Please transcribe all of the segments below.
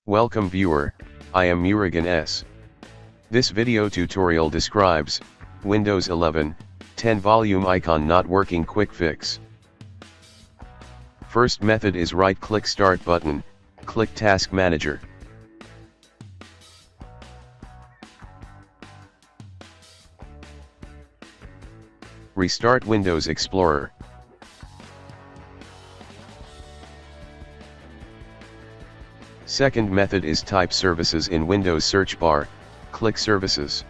Welcome viewer, I am Murugan S. This video tutorial describes Windows 11 10 volume icon not working quick fix. First method is right-click Start button, click Task Manager. Restart Windows Explorer. Second method is type Services in Windows search bar, click Services.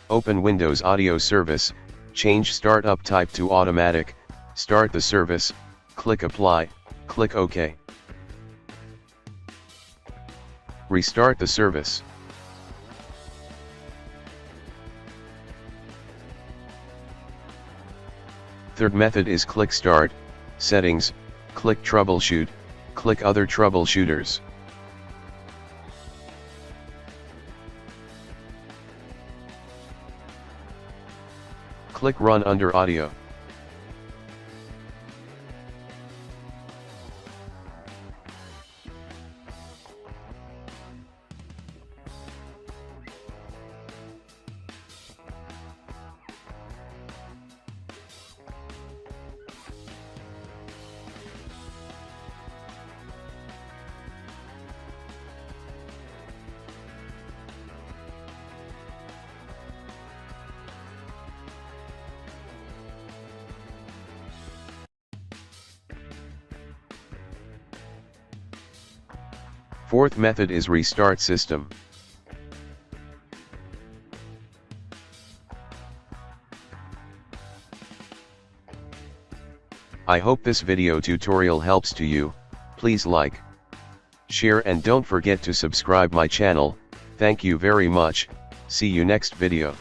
Open Windows Audio Service, change Startup type to Automatic, start the service, click Apply, click OK. Restart the service. Third method is click Start, Settings, click Troubleshoot, click Other Troubleshooters. Click Run under Audio. Fourth method is Restart System. I hope this video tutorial helps to you. Please like, share and don't forget to subscribe my channel. Thank you very much. See you next video.